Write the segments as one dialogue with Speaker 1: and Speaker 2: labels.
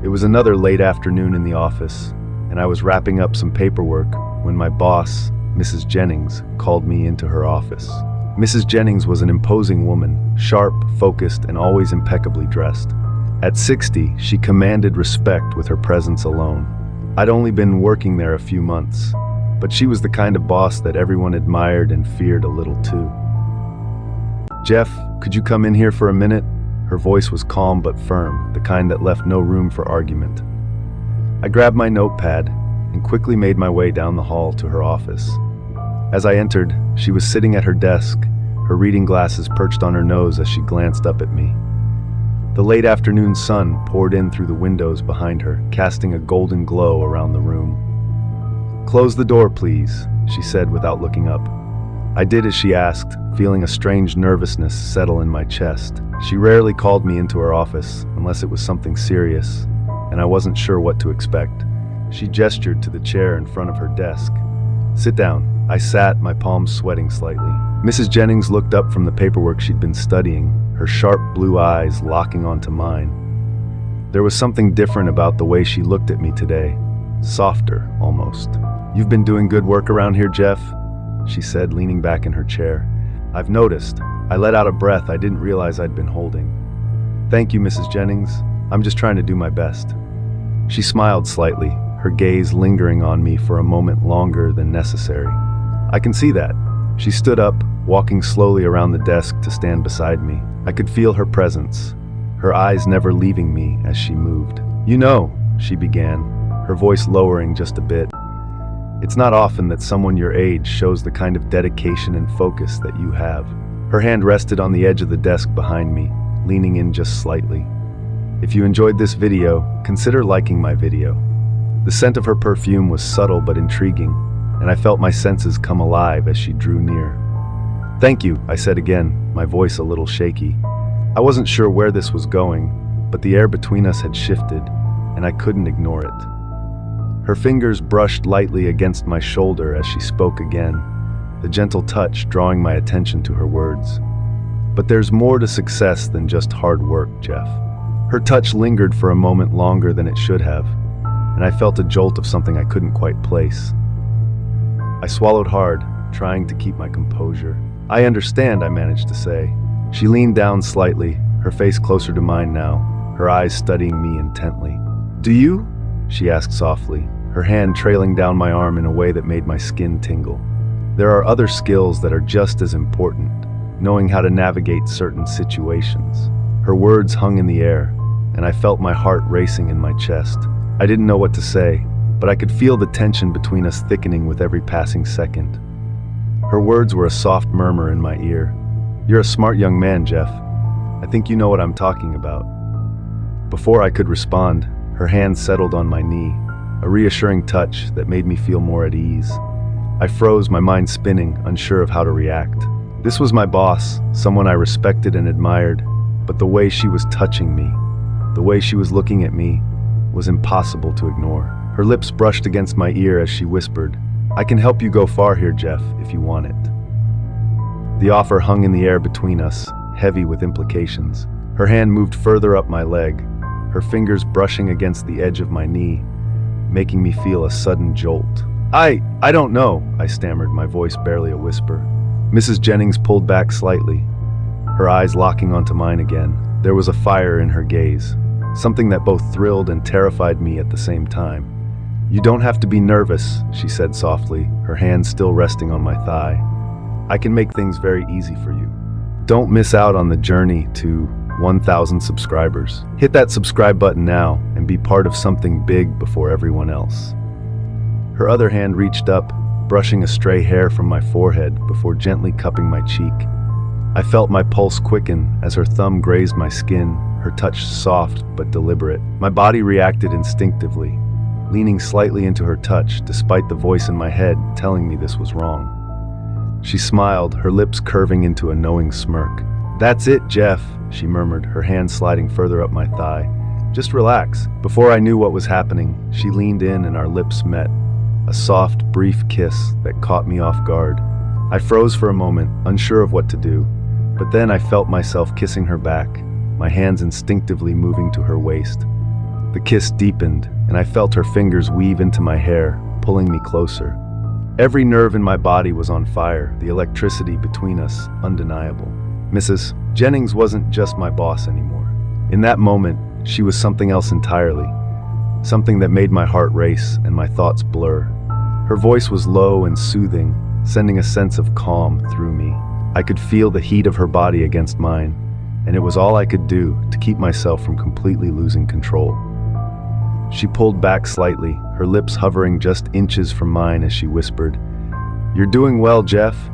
Speaker 1: It was another late afternoon in the office, and I was wrapping up some paperwork when my boss, Mrs. Jennings, called me into her office. Mrs. Jennings was an imposing woman, sharp, focused, and always impeccably dressed. At 60, she commanded respect with her presence alone. I'd only been working there a few months, but she was the kind of boss that everyone admired and feared a little too. "Jeff, could you come in here for a minute?" Her voice was calm but firm, the kind that left no room for argument. I grabbed my notepad and quickly made my way down the hall to her office. As I entered, she was sitting at her desk, her reading glasses perched on her nose as she glanced up at me. The late afternoon sun poured in through the windows behind her, casting a golden glow around the room. "Close the door, please," she said without looking up. I did as she asked, feeling a strange nervousness settle in my chest. She rarely called me into her office unless it was something serious, and I wasn't sure what to expect. She gestured to the chair in front of her desk. "Sit down." I sat, my palms sweating slightly. Mrs. Jennings looked up from the paperwork she'd been studying, her sharp blue eyes locking onto mine. There was something different about the way she looked at me today, softer almost. "You've been doing good work around here, Jeff," she said, leaning back in her chair. "I've noticed." I let out a breath I didn't realize I'd been holding. "Thank you, Mrs. Jennings. I'm just trying to do my best." She smiled slightly, her gaze lingering on me for a moment longer than necessary. "I can see that." She stood up, walking slowly around the desk to stand beside me. I could feel her presence, her eyes never leaving me as she moved. "You know," she began, her voice lowering just a bit, "it's not often that someone your age shows the kind of dedication and focus that you have." Her hand rested on the edge of the desk behind me, leaning in just slightly. "If you enjoyed this video, consider liking my video." The scent of her perfume was subtle but intriguing, and I felt my senses come alive as she drew near. "Thank you," I said again, my voice a little shaky. I wasn't sure where this was going, but the air between us had shifted, and I couldn't ignore it. Her fingers brushed lightly against my shoulder as she spoke again, the gentle touch drawing my attention to her words. "But there's more to success than just hard work, Jeff." Her touch lingered for a moment longer than it should have, and I felt a jolt of something I couldn't quite place. I swallowed hard, trying to keep my composure. "I understand," I managed to say. She leaned down slightly, her face closer to mine now, her eyes studying me intently. "Do you?" she asked softly, her hand trailing down my arm in a way that made my skin tingle. "There are other skills that are just as important, knowing how to navigate certain situations." Her words hung in the air, and I felt my heart racing in my chest. I didn't know what to say, but I could feel the tension between us thickening with every passing second. Her words were a soft murmur in my ear. "You're a smart young man, Jeff. I think you know what I'm talking about." Before I could respond, her hand settled on my knee, a reassuring touch that made me feel more at ease. I froze, my mind spinning, unsure of how to react. This was my boss, someone I respected and admired, but the way she was touching me, the way she was looking at me, was impossible to ignore. Her lips brushed against my ear as she whispered, "I can help you go far here, Jeff, if you want it." The offer hung in the air between us, heavy with implications. Her hand moved further up my leg, her fingers brushing against the edge of my knee, making me feel a sudden jolt. I don't know," I stammered, my voice barely a whisper. Mrs. Jennings pulled back slightly, her eyes locking onto mine again. There was a fire in her gaze, something that both thrilled and terrified me at the same time. "You don't have to be nervous," she said softly, her hand still resting on my thigh. "I can make things very easy for you. Don't miss out on the journey to 1,000 subscribers. Hit that subscribe button now and be part of something big before everyone else." Her other hand reached up, brushing a stray hair from my forehead before gently cupping my cheek. I felt my pulse quicken as her thumb grazed my skin, her touch soft but deliberate. My body reacted instinctively, leaning slightly into her touch despite the voice in my head telling me this was wrong. She smiled, her lips curving into a knowing smirk. "That's it, Jeff," she murmured, her hand sliding further up my thigh. "Just relax." Before I knew what was happening, she leaned in and our lips met, a soft, brief kiss that caught me off guard. I froze for a moment, unsure of what to do, but then I felt myself kissing her back, my hands instinctively moving to her waist. The kiss deepened, and I felt her fingers weave into my hair, pulling me closer. Every nerve in my body was on fire, the electricity between us undeniable. Mrs. Jennings wasn't just my boss anymore. In that moment, she was something else entirely. Something that made my heart race and my thoughts blur. Her voice was low and soothing, sending a sense of calm through me. I could feel the heat of her body against mine, and it was all I could do to keep myself from completely losing control. She pulled back slightly, her lips hovering just inches from mine as she whispered, "You're doing well, Jeff."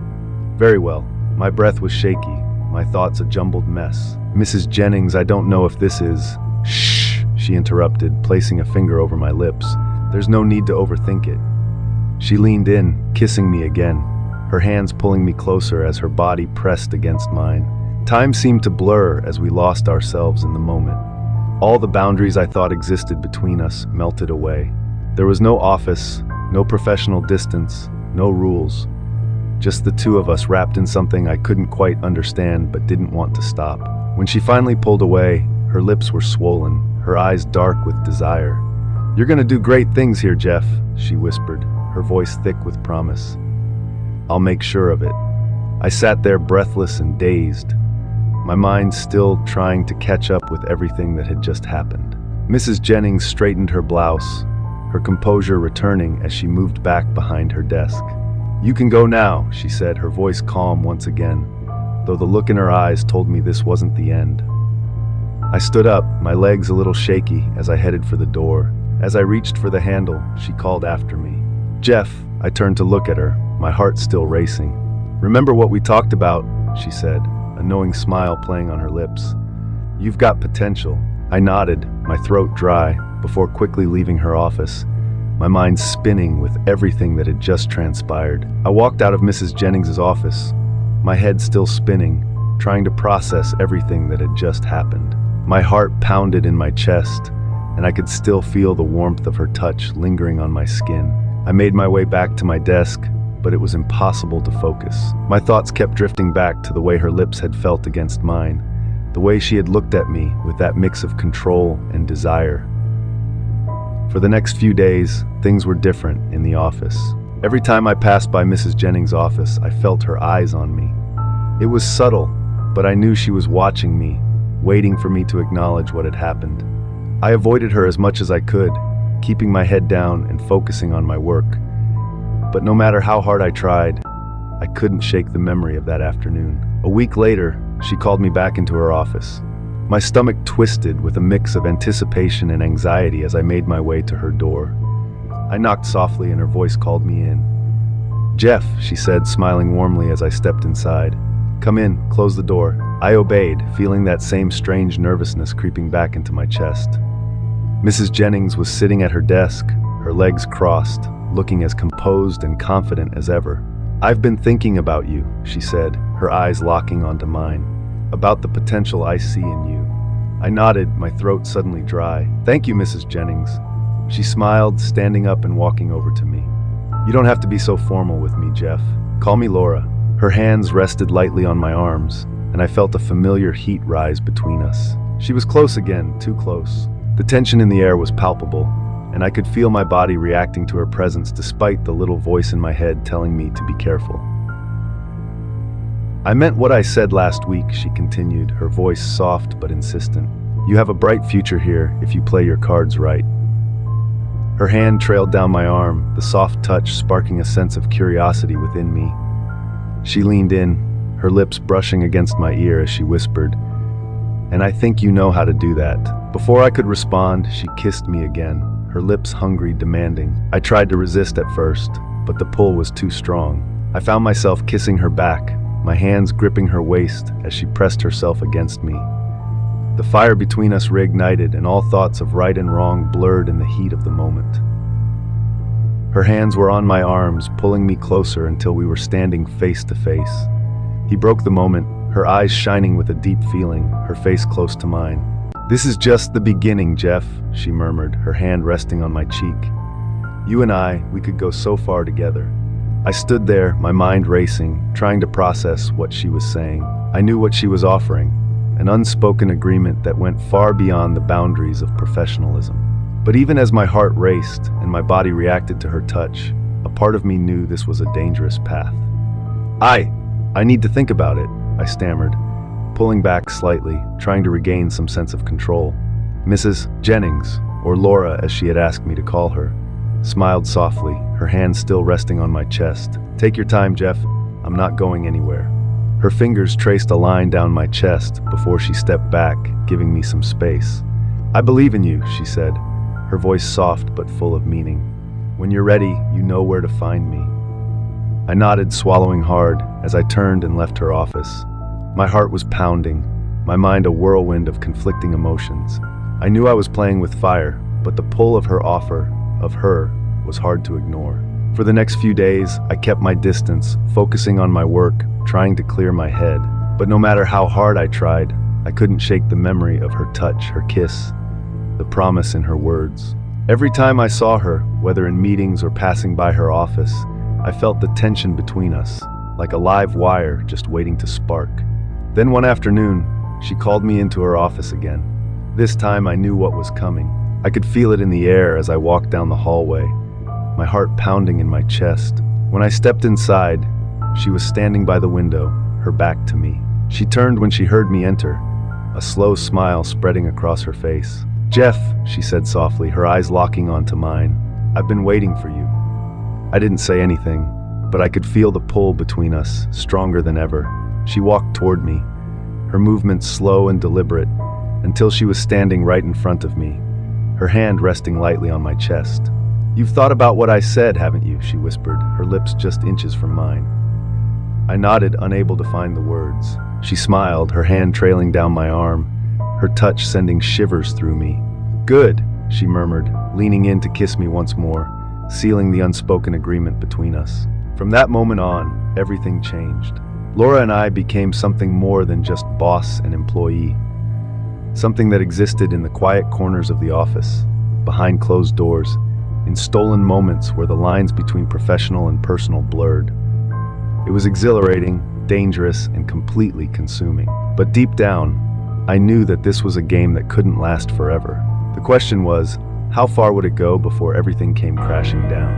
Speaker 1: "Very well." My breath was shaky, my thoughts a jumbled mess. "Mrs. Jennings, I don't know if this is—" "Shh," she interrupted, placing a finger over my lips. "There's no need to overthink it." She leaned in, kissing me again, her hands pulling me closer as her body pressed against mine. Time seemed to blur as we lost ourselves in the moment. All the boundaries I thought existed between us melted away. There was no office, no professional distance, no rules. Just the two of us wrapped in something I couldn't quite understand but didn't want to stop. When she finally pulled away, her lips were swollen, her eyes dark with desire. "You're gonna do great things here, Jeff," she whispered, her voice thick with promise. "I'll make sure of it." I sat there breathless and dazed, my mind still trying to catch up with everything that had just happened. Mrs. Jennings straightened her blouse, her composure returning as she moved back behind her desk. "You can go now," she said, her voice calm once again, though the look in her eyes told me this wasn't the end. I stood up, my legs a little shaky as I headed for the door. As I reached for the handle, she called after me. "Jeff," I turned to look at her, my heart still racing. "Remember what we talked about," she said, a knowing smile playing on her lips. "You've got potential." I nodded, my throat dry, before quickly leaving her office, my mind spinning with everything that had just transpired. I walked out of Mrs. Jennings' office, my head still spinning, trying to process everything that had just happened. My heart pounded in my chest, and I could still feel the warmth of her touch lingering on my skin. I made my way back to my desk, but it was impossible to focus. My thoughts kept drifting back to the way her lips had felt against mine, the way she had looked at me with that mix of control and desire. For the next few days, things were different in the office. Every time I passed by Mrs. Jennings' office, I felt her eyes on me. It was subtle, but I knew she was watching me, waiting for me to acknowledge what had happened. I avoided her as much as I could, keeping my head down and focusing on my work. But no matter how hard I tried, I couldn't shake the memory of that afternoon. A week later, she called me back into her office. My stomach twisted with a mix of anticipation and anxiety as I made my way to her door. I knocked softly and her voice called me in. "Jeff," she said, smiling warmly as I stepped inside. "Come in, close the door." I obeyed, feeling that same strange nervousness creeping back into my chest. Mrs. Jennings was sitting at her desk, her legs crossed, looking as composed and confident as ever. "I've been thinking about you," she said, her eyes locking onto mine, "about the potential I see in you." I nodded, my throat suddenly dry. "Thank you, Mrs. Jennings." She smiled, standing up and walking over to me. "You don't have to be so formal with me, Jeff. Call me Laura." Her hands rested lightly on my arms, and I felt a familiar heat rise between us. She was close again, too close. The tension in the air was palpable, and I could feel my body reacting to her presence despite the little voice in my head telling me to be careful. "I meant what I said last week," she continued, her voice soft but insistent. "You have a bright future here if you play your cards right." Her hand trailed down my arm, the soft touch sparking a sense of curiosity within me. She leaned in, her lips brushing against my ear as she whispered, "And I think you know how to do that." Before I could respond, she kissed me again, her lips hungry, demanding. I tried to resist at first, but the pull was too strong. I found myself kissing her back, my hands gripping her waist as she pressed herself against me. The fire between us reignited, and all thoughts of right and wrong blurred in the heat of the moment. Her hands were on my arms, pulling me closer until we were standing face to face. He broke the moment, her eyes shining with a deep feeling, her face close to mine. "This is just the beginning, Jeff," she murmured, her hand resting on my cheek. "You and I, we could go so far together." I stood there, my mind racing, trying to process what she was saying. I knew what she was offering, an unspoken agreement that went far beyond the boundaries of professionalism. But even as my heart raced and my body reacted to her touch, a part of me knew this was a dangerous path. I need to think about it, I stammered, pulling back slightly, trying to regain some sense of control. Mrs. Jennings, or Laura as she had asked me to call her, smiled softly, her hand still resting on my chest. Take your time, Jeff. I'm not going anywhere. Her fingers traced a line down my chest before she stepped back, giving me some space. I believe in you, she said, her voice soft but full of meaning. When you're ready, you know where to find me. I nodded, swallowing hard, as I turned and left her office. My heart was pounding, my mind a whirlwind of conflicting emotions. I knew I was playing with fire, but the pull of her offer, of her, was hard to ignore. For the next few days, I kept my distance, focusing on my work, trying to clear my head. But no matter how hard I tried, I couldn't shake the memory of her touch, her kiss, the promise in her words. Every time I saw her, whether in meetings or passing by her office, I felt the tension between us, like a live wire just waiting to spark. Then one afternoon, she called me into her office again. This time I knew what was coming. I could feel it in the air as I walked down the hallway, my heart pounding in my chest. When I stepped inside, she was standing by the window, her back to me. She turned when she heard me enter, a slow smile spreading across her face. "Jeff," she said softly, her eyes locking onto mine, "I've been waiting for you." I didn't say anything, but I could feel the pull between us, stronger than ever. She walked toward me, her movements slow and deliberate, until she was standing right in front of me, her hand resting lightly on my chest. "You've thought about what I said, haven't you?" she whispered, her lips just inches from mine. I nodded, unable to find the words. She smiled, her hand trailing down my arm, her touch sending shivers through me. "Good," she murmured, leaning in to kiss me once more, sealing the unspoken agreement between us. From that moment on, everything changed. Laura and I became something more than just boss and employee. Something that existed in the quiet corners of the office, behind closed doors, in stolen moments where the lines between professional and personal blurred. It was exhilarating, dangerous, and completely consuming. But deep down, I knew that this was a game that couldn't last forever. The question was, how far would it go before everything came crashing down?